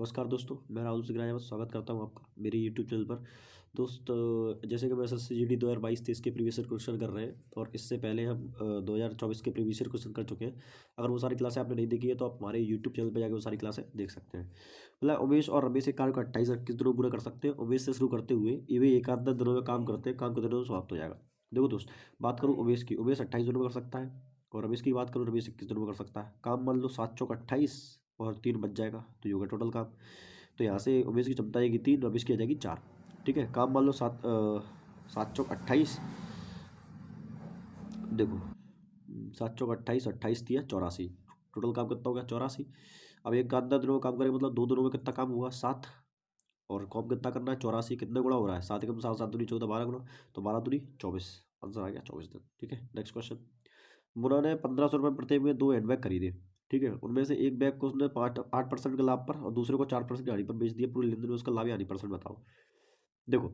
नमस्कार दोस्तों, मैं राहुल सिंह स्वागत करता हूं आपका मेरे यूट्यूब चैनल पर। जैसे कि हम SSCGD 2022-23 के प्रीवियस ईयर क्वेश्चन कर रहे हैं और इससे पहले हम 2024 के प्रीवियस ईयर क्वेश्चन कर चुके हैं। अगर वो सारी क्लासें आपने नहीं देखी है तो आप हमारे यूट्यूब चैनल पर जाकर वो सारी क्लासें देख सकते हैं। मतलब उमेश और रमेश एक कार्य को 28-21 दिनों में पूरा कर सकते हैं। उमेश से शुरू करते हुए ये भी एक आध दिनों में काम करते हैं, काम के दिनों में समाप्त हो जाएगा। देखो दोस्त, बात करूँ उमेश की, उमेश 28 दिनों में कर सकता है, और रमेश की बात करूँ, रमेश 21 दिनों में कर सकता है। काम मान लो 7 चौक 28 और 3 बच जाएगा, तो ये होगा टोटल काम। तो यहाँ से उमेश की क्षमता आएगी 3, रमेश की आ जाएगी 4। ठीक है, काम मान लो 7 चौक 28। देखो 7 चौक 28, 28 दिया 84, टोटल काम कितना हो गया 84। अब एक आधा दिनों में काम करेंगे, मतलब 2 दिनों में कितना काम हुआ 7, और काम कितना करना है 84, कितने गुणा हो रहा है 7 एकम 7, 7 दूनी 14, 12 गुणा, तो 12 दूनी 24, आंसर आ गया 24 दिन। ठीक है, नेक्स्ट क्वेश्चन। मुन्ना ने 1500 रुपये प्रत्येक में 2 हैंडबैग खरीदे। ठीक है, उनमें से एक बैग को उसने 8% के लाभ पर और दूसरे को 4% की हानि पर बेच दिया। पूरे लेन देन में उसका लाभ या हानि परसेंट बताओ। देखो,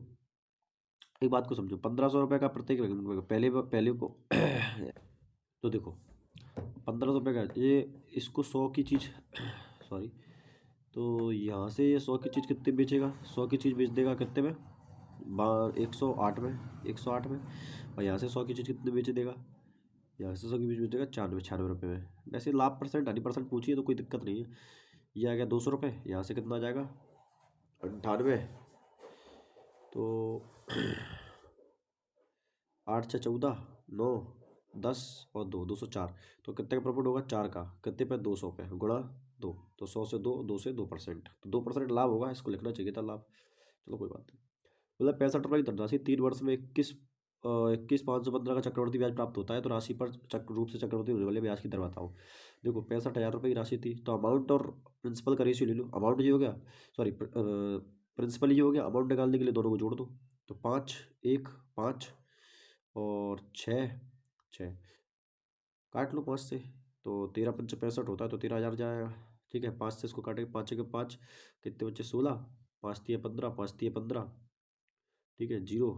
एक बात को समझो, 1500 रुपये का प्रत्येक पहले पहले को तो देखो 1500 रुपये का ये, इसको 100 की चीज़ सॉरी, तो यहाँ से ये 100 की चीज़ कितने बेचेगा, 100 की चीज़ बेच देगा कितने में, 108 में, 108 में। और यहाँ से 100 की चीज़ कितने बेच देगा, यहाँ से 100 की चीज़ बेचेगा 96 रुपये में। वैसे लाभ परसेंट हानि परसेंट पूछिए तो कोई दिक्कत नहीं है। ये आ गया 200 रुपये, यहाँ से कितना आ जाएगा 98, तो 8 6 14 9 10 और 2 204, तो कितने का प्रॉफिट होगा 4 का, कितने पे 200 पे गुणा 2, तो 100 से 2, 2 से 2%, तो 2% लाभ होगा, इसको लिखना चाहिए था लाभ। चलो कोई बात नहीं। मतलब 65 रुपये की धनराशि 3 वर्ष में 21,515 का चक्रवर्ती ब्याज प्राप्त होता है, तो राशि पर रूप से चक्रवर्ती होने वाले ब्याज की दर बताओ। देखो 65,000 रुपये की राशि थी, तो अमाउंट और प्रिंसिपल का रेशियो ले लो। अमाउंट ये हो गया, सॉरी प्रिंसिपल ये हो गया, अमाउंट निकालने के लिए दोनों को जोड़ दो, तो 5 1 5 और 6 6, काट लो 5 से, तो 13 पंच 65 होता है, तो 13,000 जाएगा। ठीक है, 5 से इसको काटेंगे, 5 के 5, कितने बच्चे 16, 5 दिए 15, 5 दिए 15, ठीक है 0,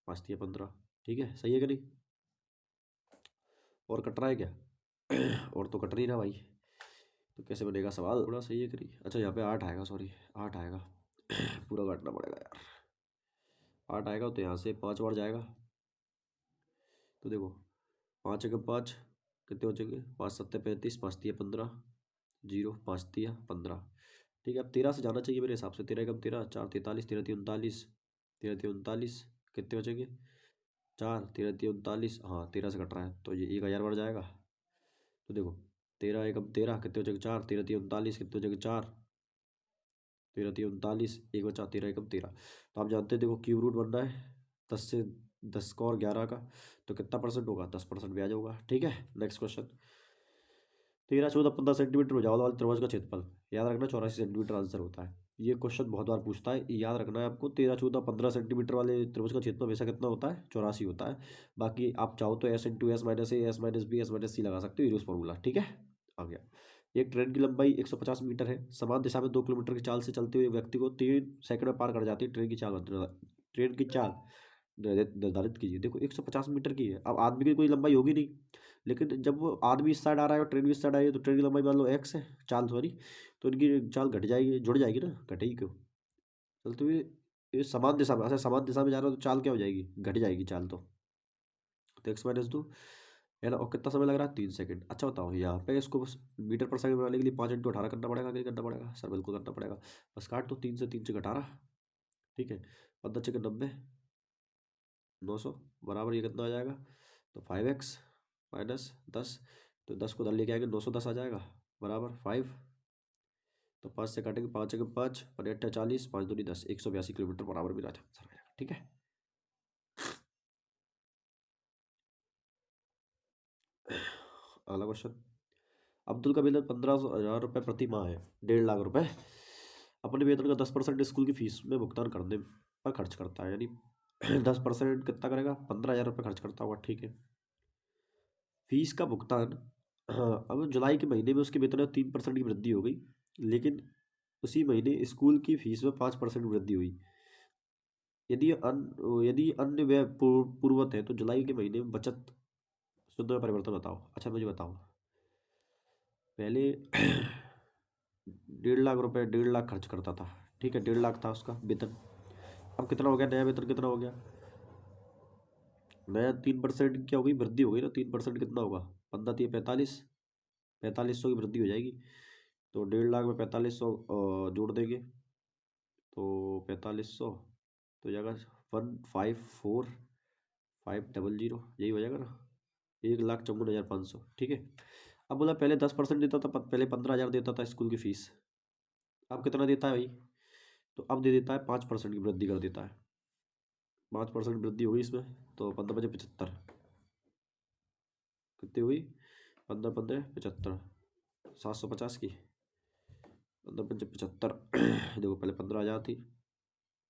5 दिए 15। ठीक है, सही है कि नहीं, और कट रहा है क्या और तो कट रही ना भाई, तो कैसे बनेगा सवाल, थोड़ा सही है कि नहीं। अच्छा यहाँ पे 8 आएगा, सॉरी 8 आएगा पूरा काटना पड़ेगा यार, 8 आएगा, तो यहाँ से 5 बार जाएगा, तो देखो 5 एक 5, कितने बचेंगे 5 7 35, 5 दिए 15, 0, 5 दिया 15। ठीक है, अब 13 से जाना चाहिए मेरे हिसाब से, 13 एकम 13, 4 43, 13 3 39, 13 3 39, कितने बचेंगे 4, 13 3 39, हाँ 13 से कट रहा है, तो ये 1,000 बढ़ जाएगा। तो देखो 13 एकम 13, कितने बचेंगे 4, 13 3 39, कितने बचेंगे 4, 13 3 39, एक बचा 13 एकम 13। तो आप जानते हैं, देखो क्यूब रूट बनना है 10 से 10 का और 11 का, तो कितना परसेंट होगा 10% ब्याज होगा। ठीक है, नेक्स्ट क्वेश्चन। 13 14 15 सेंटीमीटर भुजाओ वाले त्रिभुज का क्षेत्रफल, याद रखना 84 सेंटीमीटर आंसर होता है। ये क्वेश्चन बहुत बार पूछता है, याद रखना है आपको। 13 14 15 सेंटीमीटर वाले त्रिभुज का क्षेत्रफल हमेशा कितना होता है 84 होता है। बाकी आप चाहो तो S into S minus A, S minus B, S minus C लगा सकते हो, यूज फॉर्मूला। ठीक है, आ गया। एक ट्रेन की लंबाई 150 मीटर है, समान दिशा में 2 किलोमीटर की चाल से चलते हुए व्यक्ति को 3 सेकंड में पार कर जाती है। ट्रेन की चाल निर्धारित कीजिए। देखो 150 मीटर की है, अब आदमी की कोई लंबाई होगी नहीं, लेकिन जब वो आदमी इस साइड आ रहा है और ट्रेन भी इस साइड आई है, तो ट्रेन की लंबाई मान लो एक्स है, चाल सॉरी, तो इनकी चाल घट जाएगी, जुड़ जाएगी ना, घटेगी क्यों, चलते हुए ये समान दिशा में, अच्छा समान दिशा में जा रहा हो तो चाल क्या हो जाएगी, घट जाएगी चाल, तो एक्स माइनस 2 है ना। और कितना समय लग रहा है 3 सेकंड। अच्छा बताओ, यहाँ पे इसको बस मीटर पर सेकंड बनाने के लिए 5 इंटू 18 करना पड़ेगा कि नहीं करना पड़ेगा, सर बिल्कुल करना पड़ेगा। बस काट दो, 3 से 3 से 18, ठीक है, 15 छः 90, 900 बराबर ये कितना आ जाएगा, तो 5x माइनस 10, तो 10 को उधर लेके आएंगे, 910 आ जाएगा बराबर 5, तो 5 से काटेंगे, 5 एक 5, 5 40, 5 दूनी 10, 182 किलोमीटर बराबर मेरा आंसर आ जाएगा। ठीक है, अगला क्वेश्चन। अब्दुल का वेतन 15,000 रुपये प्रति माह है, 1.5 लाख रुपए अपने वेतन का 10% स्कूल की फीस में भुगतान करने पर खर्च करता है, यानी 10% कितना करेगा 15,000 रुपये खर्च करता होगा। ठीक है, फीस का भुगतान, हाँ अब जुलाई के महीने में उसके वेतन में 3% की वृद्धि हो गई, लेकिन उसी महीने स्कूल की फीस में 5% वृद्धि हुई। यदि अन्य व्यय पूर्ववत है, तो जुलाई के महीने में बचत शुद्ध में परिवर्तन बताओ। अच्छा मुझे बताओ पहले 1.5 लाख रुपए, 1.5 लाख खर्च करता था। ठीक है, 1.5 लाख था उसका वेतन। अब कितना हो गया नया वेतन, कितना हो गया नया? 3% क्या हो गई, वृद्धि हो गई ना। 3% कितना होगा? 15 3 45, 4500 की वृद्धि हो जाएगी। तो 1.5 लाख में 4500 जोड़ देंगे तो 4500 तो जाएगा 154,500, यही हो जाएगा ना। 1,54,500। ठीक है। अब बोला पहले 10% देता था, पहले 15,000 देता था स्कूल की फीस। अब कितना देता है भाई? तो अब दे देता है 5% की वृद्धि कर देता है। 5% वृद्धि हुई इसमें, तो 15 5 75 कितनी हुई? 15 15 75, 750 की। 15 5 75 देखो पहले 15,000 थी।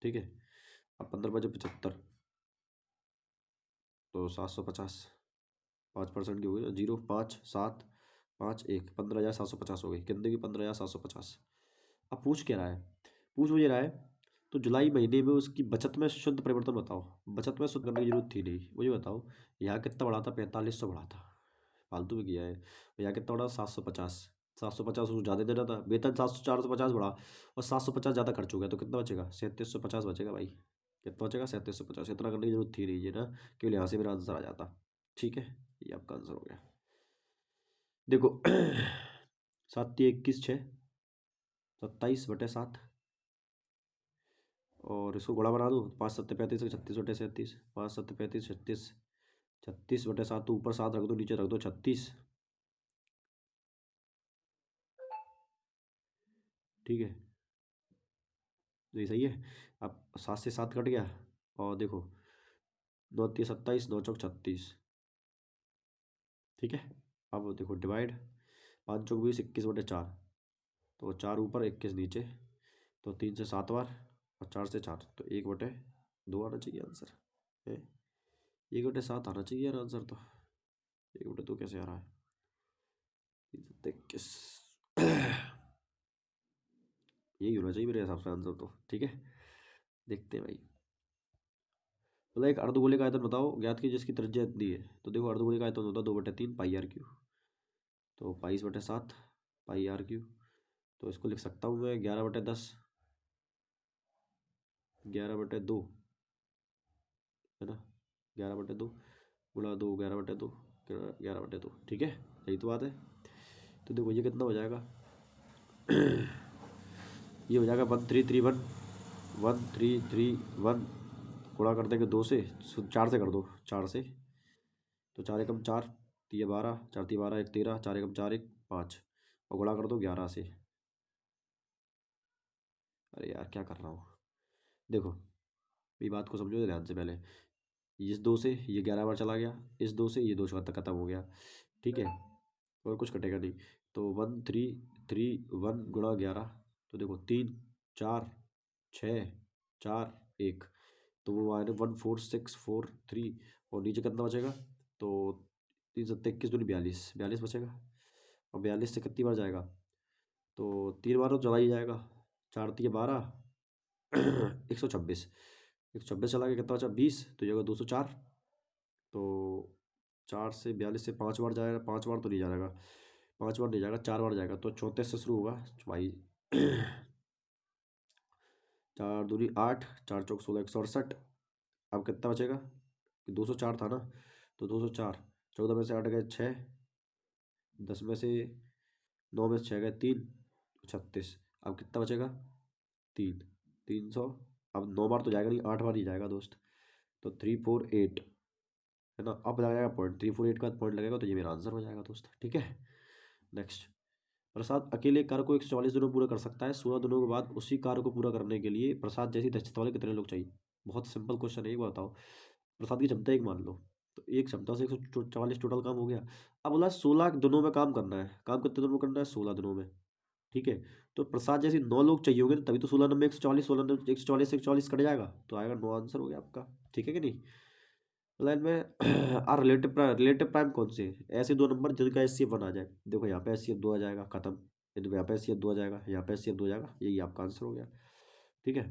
ठीक है, अब 15 5 75 तो 750। 5% की हो गई ना, 0 5 7 5 1, 15,750 हो गई। कितने की? 15,750। अब पूछ क्या रहा है? पूछ मुझे रहा है तो जुलाई महीने में उसकी बचत में शुद्ध परिवर्तन बताओ। बचत में शुद्ध करने की जरूरत थी नहीं, मुझे बताओ। यहाँ कितना बढ़ा था? 4500 बढ़ा था, फालतू में किया है। यहाँ कितना बढ़ा? 750। 750 उसको ज़्यादा देना था, वेतन 450 बढ़ा और 750 ज़्यादा खर्च हो गया, तो कितना बचेगा? 3750 बचेगा भाई। कितना बचेगा? 3750। इतना करने की जरूरत थी नहीं है ना, केवल यहाँ से मेरा आंसर आ जाता। ठीक है, ये आपका आंसर हो गया। देखो 7 × 21 = 6, 27/7। और इसको गुणा बना दो, 5 7 35 36/37, 5 7 35 36, 36/7। तो ऊपर 7 रख दो, नीचे रख दो 36। ठीक है, तो ये सही है। अब 7 से 7 कट गया, और देखो 9 × 3 = 27, 9 × 4 = 36। ठीक है, अब देखो डिवाइड, 5 × 4 = 20, 21/4। तो 4 ऊपर 21 नीचे, तो 3 से 7 बार और 4 से 4, तो 1/2 आना चाहिए आंसर है। 1/7 आना चाहिए यार आंसर तो। 1/2 कैसे आ रहा है? 321 यही होना चाहिए मेरे हिसाब से आंसर तो। ठीक है, देखते हैं भाई। मतलब एक अर्धगोले का आयतन बताओ ज्ञात की जिसकी त्रिज्या दी है। तो देखो अर्धगोले का आयतन होता है 2/3 πr3। तो 22/7 πr3। तो इसको लिख सकता हूँ मैं 11/10, 11/2 है ना। 11/2 गुणा 2, 11/2, 11/2। ठीक है, यही तो बात है। तो देखो ये कितना हो जाएगा? ये हो जाएगा 1331, 1331 गुणा कर देंगे 2 से, 4 से कर दो, 4 से। तो 4 × 4 = 12, 4 × 12 = 1 13, 4 × 4 = 5, और गुणा कर दो 11 से। अरे यार क्या कर रहा हूँ? देखो ये बात को समझो ध्यान से पहले। इस 2 से ये 11 बार चला गया, इस 2 से ये 2 तक खत्म हो गया। ठीक है, और कुछ कटेगा नहीं। तो 1331 गुणा 11, तो देखो 3 4 6 4 1, तो वो आए 14643। और नीचे कितना बचेगा? तो 3 7 21 42, 42 बचेगा। और 42 से कितनी बार जाएगा? तो 3 बार तो चला ही जाएगा। 4 × 3 = 12 126। 126 चला गया, कितना बचा? 20, तो ये होगा 204। तो 4 से 42 से 5 बार जाएगा, 5 बार तो नहीं जाएगा, 5 बार नहीं जाएगा, 4 बार जाएगा। तो 34 से शुरू होगा भाई। 4 दूनी 8, 4 चौक 16, 168। अब कितना बचेगा? 204 था ना, तो 204। 14 में से 8 गए 6, 10 में से 9 में से 6 गए 3, 36। अब कितना बचेगा? 3, 300। अब 9 बार तो जाएगा नहीं, 8 बार नहीं जाएगा दोस्त। तो 348 है ना। अब लगाएगा पॉइंट, 348 का पॉइंट लगेगा, तो ये मेरा आंसर हो जाएगा दोस्त। ठीक है, नेक्स्ट। प्रसाद अकेले कार्य को 144 दिनों में पूरा कर सकता है। 16 दिनों के बाद उसी कार्य को पूरा करने के लिए प्रसाद जैसी दक्षता वाले कितने लोग चाहिए? बहुत सिंपल क्वेश्चन है, एक बार बताओ। प्रसाद की क्षमता एक मान लो, तो एक क्षमता से 144 टोटल काम हो गया। अब बोला 16 दिनों में काम करना है। काम कितने दिनों में करना है? 16 दिनों में। ठीक है, तो प्रसाद जैसे 9 लोग चाहिए होंगे, तभी तो 16 नंबर 144, 16 144 से 144 कट जाएगा, तो आएगा 9। आंसर हो गया आपका। ठीक है कि नहीं? लाइन में आर रिलेटिव प्राइम कौन से हैं? ऐसे दो नंबर जिनका एचसीएफ 1 आ जाए। देखो यहाँ पे एचसीएफ 2 आ जाएगा, खत्म। यदि यहाँ पे एचसीएफ 2 आ जाएगा, यहाँ पे एचसीएफ 2 आ जाएगा, यही आपका आंसर हो गया। ठीक है,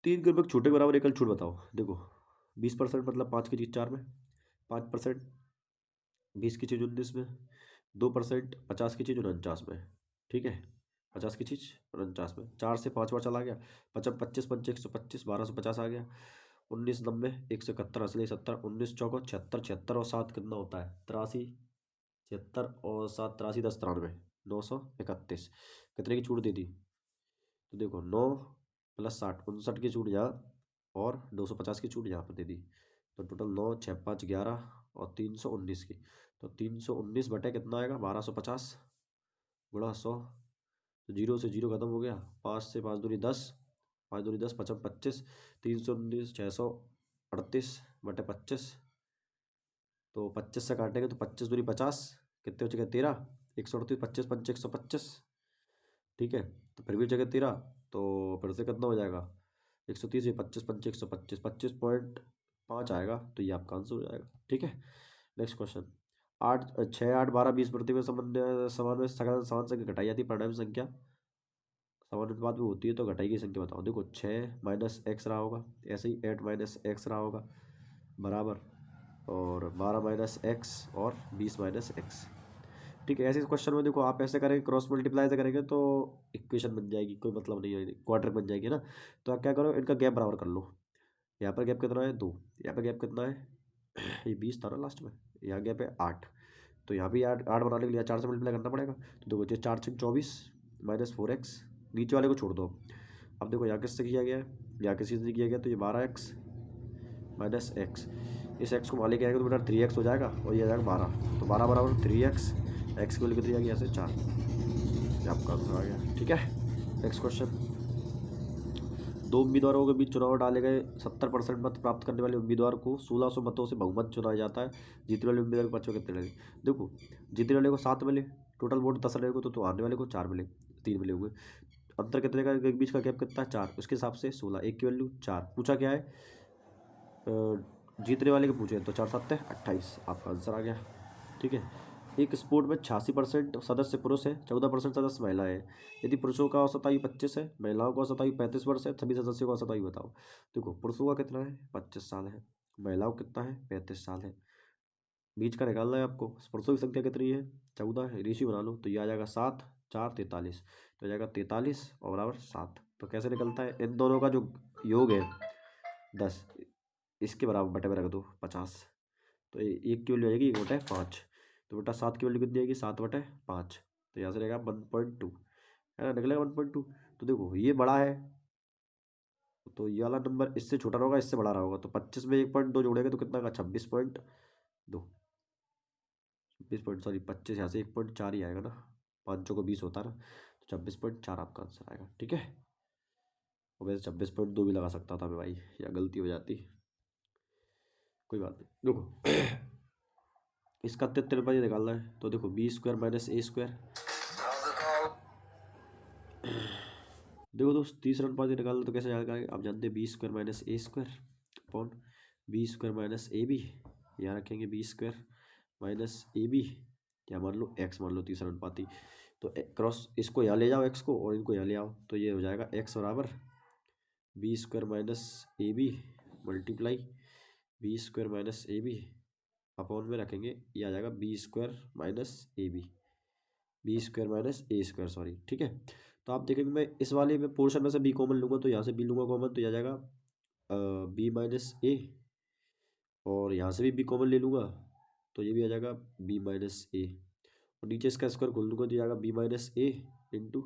3 के छोटे के बराबर एकल छूट बताओ। देखो 20% मतलब 5 की चीज 4 में, 5% 20 की चीज 19 में, 2% 50 की चीज़ 49 में, ठीक है, 50 की चीज़ 49 में, 4 से 5 बार चला गया, 25 पंच 125, 1250 आ गया, 19 90 171 असली 70, 19 चौको 76, 76 और 7 कितना होता है 83, 76 और 7 83 10 93, 931, कितने की छूट दे दी, तो देखो 9 + 60 59 की छूट यहाँ और 250 की छूट यहाँ पर दे दी, तो टोटल 9 6 5 11 और 319 की, तो 319 बटे कितना आएगा 1250 गुणा 100, तो 0 से 0 खत्म हो गया, 5 से 5 दूनी 10, 5 दूनी 10 55 25, 319 638 बटे 25, तो 25 से काटेंगे तो 25 दूनी 50, कितने हो चुके 13, 138 25 पंच 125, ठीक है, तो फिर भी जगह 13, तो फिर से कितना हो जाएगा 130, 25 पंच 125, 25.5 आएगा, तो ये आपका आंसर हो जाएगा, ठीक है। नेक्स्ट क्वेश्चन, 8 6 8 12 20 प्रति में समान में समान संख्या घटाई जाती है, परिणामी संख्या समान अनुपात में होती है, तो घटाई की संख्या बताओ, देखो 6 - x रहा होगा, ऐसे ही 8 - x रहा होगा बराबर, और 12 - x और 20 - x, ठीक है। ऐसे क्वेश्चन में देखो आप ऐसे करेंगे, क्रॉस मल्टीप्लाई से करेंगे तो इक्वेशन बन जाएगी, कोई मतलब नहीं है, क्वार्टर बन जाएगी ना, तो आप क्या करो, इनका गैप बराबर कर लो, यहाँ पर गैप कितना है 2, यहाँ पर गैप कितना है ये 20 था ना लास्ट में, यहाँ गैप है 8, तो यहाँ भी 8 बनाने के लिए 4 से मल्टीप्लाई करना पड़ेगा, तो देखो ये 4 6 24 -4x, नीचे वाले को छोड़ दो, अब देखो यहाँ किससे किया गया है, यहाँ किसी से किया गया, तो ये 12x - x, इस x को वहाँ लेके आएगा तो बेटा 3x हो जाएगा, और ये आ जाएगा 12, तो 12 बराबर 3x, x की वैल्यू कितनी आ गई यहाँ से 4, ये आपका आंसर आ गया, ठीक है। नेक्स्ट क्वेश्चन, दो उम्मीदवारों के बीच चुनाव डाले गए 70% मत प्राप्त करने वाले उम्मीदवार को 1600 मतों से बहुमत चुना जाता है, जीतने वाले उम्मीदवार के पक्ष में कितने लगे, देखो जीतने वाले को 7 मिले, टोटल वोट 10 रहेगा, तो आने वाले को 4 मिले, 3 मिले होंगे, अंतर कितने का, एक बीच का गैप कितना है 4, उसके हिसाब से 16, एक की वैल्यू 4, पूछा क्या है जीतने वाले के पूछे, तो 4 7 28, आपका आंसर आ गया, ठीक है। एक स्पोर्ट में 86% सदस्य पुरुष है, 14% सदस्य महिला है, यदि पुरुषों का औसत आयु 25 है, महिलाओं का औसत आयु 35 वर्ष है, सभी सदस्यों का औसत आयु बताओ, देखो पुरुषों का कितना है 25 साल है, महिलाओं का कितना है 35 साल है, बीच का निकालना है आपको, पुरुषों की संख्या कितनी है 14 है, रेशियो बना लो, तो ये आ जाएगा 7 4 43, तो आ जाएगा 43 और बराबर 7, तो कैसे निकलता है, इन दोनों का जो योग है 10, इसके बराबर बटे में रख दो 50, तो एक की वैल्यू आएगी 1/5, तो बेटा 7 की वैल्यू कितनी आएगी 7/5, तो यहाँ से रहेगा 1.2, है ना, निकलेगा 1.2, तो देखो ये बड़ा है, तो ये वाला नंबर इससे छोटा रहा होगा, इससे बड़ा रहा होगा, तो 25 में 1.2 जोड़ेंगे तो कितना का 26.2, 25 यहाँ से 1.4 ही आएगा ना, 5 को 20 होता है ना, तो 26.4 आपका आंसर आएगा, ठीक है। और वैसे 26.2 भी लगा सकता था मैं भाई, या गलती हो जाती, कोई बात नहीं, देखो इसका 73 रुपये निकालना है, तो देखो b² - a², देखो दोस्त तीसरा अनुपात निकालना तो कैसे जाएगा, आप जानते हैं b² - a² upon b² - ab, यहाँ रखेंगे b² - ab, क्या मान लो x मान लो तीसरा अनुपाती, तो क्रॉस इसको यहाँ ले जाओ x को, और इनको यहाँ ले आओ, तो ये हो जाएगा x बराबर b² - ab multiply b² - ab upon में रखेंगे, ये आ जाएगा b² - ab, b² - a² sorry, ठीक है। तो आप देखेंगे मैं इस वाले में पोर्शन में से b कॉमन लूँगा, तो यहाँ से b लूँगा कॉमन, तो यह आ जाएगा b - a, और यहाँ से भी b कॉमन ले लूँगा, तो ये भी आ जाएगा b - a, और नीचे इसका स्क्वायर खोल दूँगा तो ये आएगा b - a into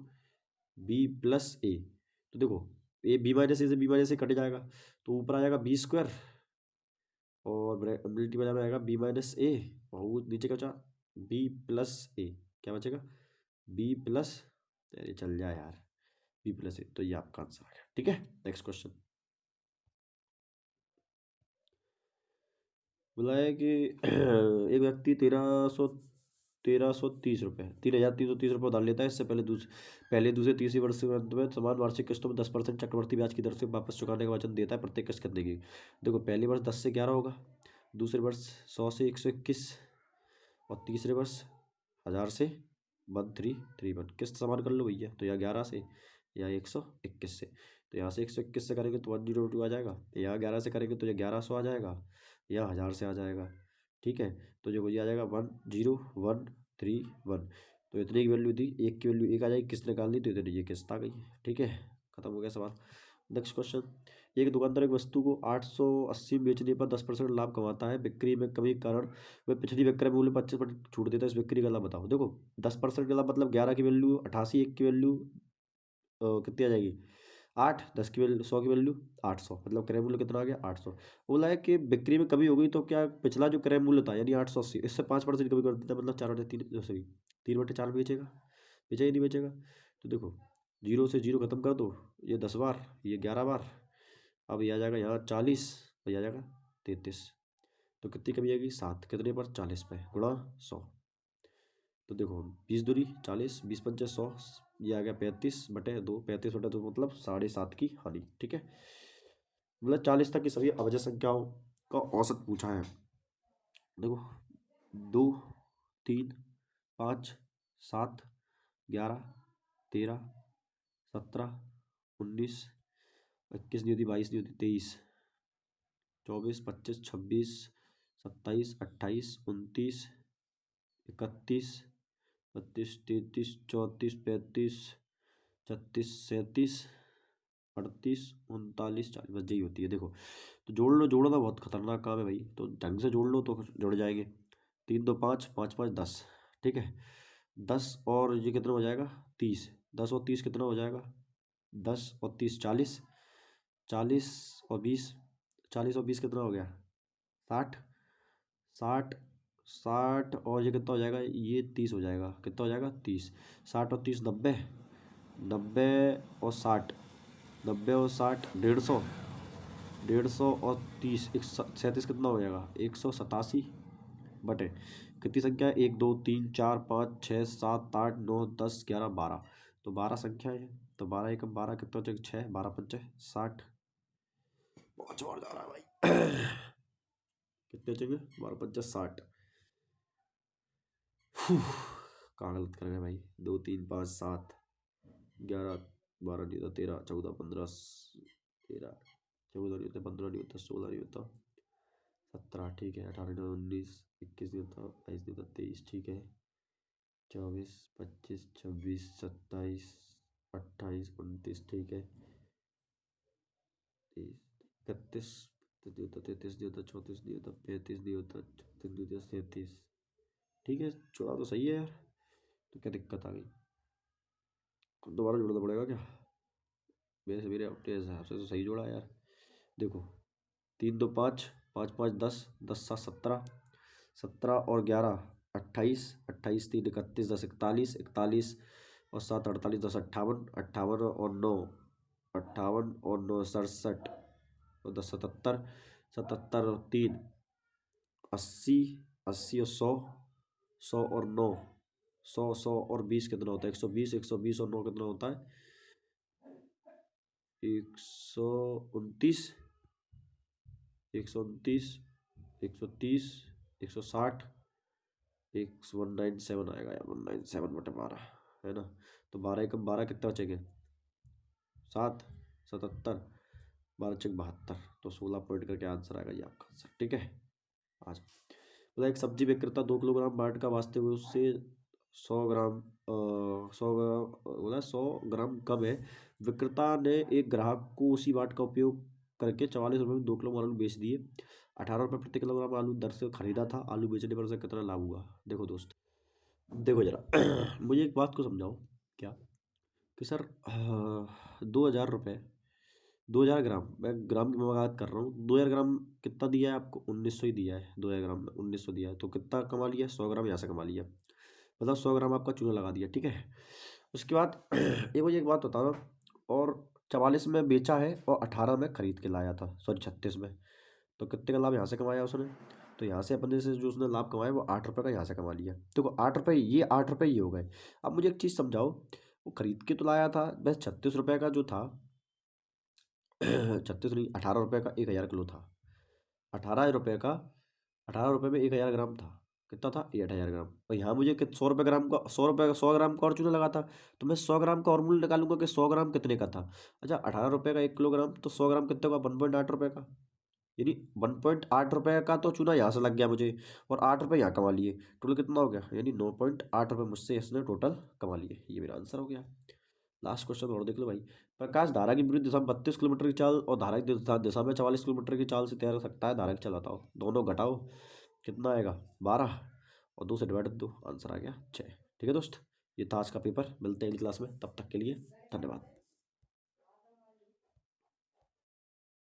b + a, तो देखो ये b - a से b - a कट जाएगा, तो ऊपर आ जाएगा b², और मल्टीप्लाई में आएगा b - a, और वो नीचे का बचा b + a, क्या बचेगा b प्लस, अरे चल जाए यार b + a, तो ये आपका आंसर आ गया, ठीक है। नेक्स्ट क्वेश्चन, बोला है कि एक व्यक्ति 1330 रुपये उधार लेता है, इससे पहले दूसरे तीसरे वर्ष के अंत में समान वार्षिक किस्तों में 10% चक्रवृद्धि ब्याज की दर से वापस चुकाने का वचन देता है, प्रत्येक किस्त कितने की, देखो पहले वर्ष 10 से 11 होगा, दूसरे वर्ष 100 से 121, और तीसरे वर्ष 1000 से 1331, किस्त समान कर लो भैया, तो यहाँ 11 से या 121 से, तो यहाँ से 121 से करेंगे तो 102 आ जाएगा, यहाँ 11 से करेंगे तो ये 1100 आ जाएगा, या 1000 से आ जाएगा, ठीक है, तो जो ये आ जाएगा 101 3 1। तो इतने की वैल्यू दी, एक की वैल्यू एक आ जाएगी, किसने निकालनी तो इतनी ये किस्त आ गई। ठीक है, खत्म हो गया सवाल। नेक्स्ट क्वेश्चन, एक दुकानदार एक वस्तु को 880 बेचने पर 10% लाभ कमाता है, बिक्री में कमी के कारण वह पिछली विक्रय मूल्य पर 25% छूट देता है, इस बिक्री का लाभ बताओ। देखो 10% का लाभ मतलब 11 की वैल्यू 88, एक की वैल्यू कितनी आ जाएगी 8, 10 की वैल्यू 100 की वैल्यू 800, मतलब क्रय मूल्य कितना आ गया 800। बोला है कि बिक्री में कमी हो गई तो क्या पिछला जो क्रय मूल्य था यानी 880, इससे 5% कमी कर देता है, मतलब 4/3 सॉरी 3/4 बेचेगा, बेचेगा ही नहीं बेचेगा। तो देखो 0 से 0 खत्म कर दो, ये 10 बार, ये 11 बार, अब ये आ जाएगा यहाँ 40, और ये आ जाएगा 33। तो कितनी कमी आएगी 7, कितने पर 40 पे गुणा 100। तो देखो 20×2 = 40, 20×5 = 100, ये आ गया 35/2, 35/2 मतलब 7.5 की हानि। ठीक है, मतलब 40 तक की सभी अवजय संख्याओं का औसत पूछा है। देखो 2 3 5 7 11 13 17 19 21 नहीं होती, 22 नहीं होती, 23 24 25 26 27 28 29 31 32 33 34 35 36 37 38 39 40, बस यही होती है। देखो तो जोड़ लो, जोड़ना बहुत खतरनाक काम है भाई, तो ढंग से जोड़ लो तो जुड़ जाएंगे। 3 2 5, 5 5 10। ठीक है, 10 और ये कितना हो जाएगा 30, 10 और 30 कितना हो जाएगा 10 और 30 40, 40 और 20, 40 और 20 कितना हो गया 60, 60 60 और ये कितना हो जाएगा ये 30 हो जाएगा, कितना हो जाएगा 30, 60 और 30 90, 90 और 60, 90 और 60 150, 150 और 30 37 कितना हो जाएगा 187 बटे कितनी संख्या है 1 2 3 4 5 6 7 8 9 10 11 12, तो 12 संख्या है। तो 12 एकम 12 कितना हो जाएगा 6, 12 पंचे 60, बहुत जोर जा रहा है भाई कितने चाहिए 12 पंचे 60। कहाँ गलत कर गए भाई, 2 3 5 7 11 12 नहीं होता, 13 14 15 13 14 नहीं होता, 15 नहीं होता, 16 नहीं होता, 17 ठीक है, 18 नहीं 19 21 नहीं होता, 22 नहीं होता, 23 ठीक है, 24 25 26 27 28 29 ठीक है, 31 नहीं होता, 33 नहीं होता, 34 नहीं होता, 35 नहीं होता, 36 नहीं होता, 37 ठीक है, जोड़ा तो सही है यार, तो क्या दिक्कत आ गई, दोबारा जोड़ना पड़ेगा क्या, मेरे अपने हिसाब से तो सही जोड़ा यार। देखो 3 2 5, 5 5 10, 10 7 17, 17 और 11 28, 28 3 31, 10 41, 41 और 7 48, 10 58, 58 और 9 58 और 9 67 और 10 77, 77 और 3 80, 80 और 100, 100 और 9 100, 100 और 20 कितना होता है 120, 120 और 9 कितना होता है 129, 129, 130, 160, 197 आएगा यार, 197/12 है ना। तो 12 एकम 12 कितना बचेंगे 7, 77, 12 × 72, तो 16 पॉइंट करके आंसर आएगा ये आपका आंसर। ठीक है, आज मतलब एक सब्जी विक्रेता 2 किलोग्राम बाट का वास्ते हुए उससे 100 ग्राम 100 ग्राम बोला 100 ग्राम कम है, विक्रेता ने एक ग्राहक को उसी बाट का उपयोग करके 44 रुपये में 2 किलो आलू बेच दिए, 18 रुपये प्रति किलोग्राम आलू दर से खरीदा था, आलू बेचने पर उसे कितना लाभ हुआ। देखो दोस्त, देखो जरा मुझे एक बात को समझाओ क्या, कि सर 2,000 रुपये 2,000 ग्राम, मैं ग्राम की मैं बात कर रहा हूँ, 2,000 ग्राम कितना दिया है आपको 1900 ही दिया है, 2,000 ग्राम में 1900 दिया है, तो कितना कमा लिया 100 ग्राम यहाँ से कमा लिया, मतलब 100 ग्राम आपका चूना लगा दिया। ठीक है, उसके बाद ये मुझे एक बात बताओ, और 44 में बेचा है और 18 में खरीद के लाया था, सॉरी 36 में, तो कितने का लाभ यहाँ से कमाया उसने, तो यहाँ से अपने से जो उसने लाभ कमाया वो 8 रुपये का यहाँ से कमा लिया। देखो 8 रुपये ये 8 रुपये ये हो गए। अब मुझे एक चीज़ समझाओ, वो खरीद के तो लाया था बस 36 रुपये का जो था 36 नहीं 18 रुपये का 1,000 किलो था, 18 रुपये का 18 रुपये में 1,000 ग्राम था, कितना था ये 8,000 ग्राम, और यहाँ मुझे 100 रुपये ग्राम का 100 रुपये का 100 ग्राम का और चूना लगा था, तो मैं 100 ग्राम का और मूल्य निकालूंगा कि 100 ग्राम कितने का था। अच्छा 18 रुपये का 1 किलोग्राम, तो 100 ग्राम कितने का 1.8 रुपये का, यानी 1.8 रुपये का तो चूना यहाँ से लग गया मुझे, और 8 रुपये यहाँ कमा लिए। टोटल कितना हो गया, यानी 9.8 रुपये मुझसे इसने टोटल कमा लिए। ये मेरा आंसर हो गया। लास्ट क्वेश्चन और देख लो भाई। प्रकाश धारा की विरुद्ध दिशा में 32 किलोमीटर की चाल और धारा की दिशा में 44 किलोमीटर की चाल से तैर सकता है। धारा की चाल बताओ, दोनों घटाओ कितना आएगा, 12, और 2 से डिवाइड कर दो, आंसर आ गया 6। ठीक है दोस्त, ये था आज का पेपर। मिलते हैं अगली क्लास में, तब तक के लिए धन्यवाद।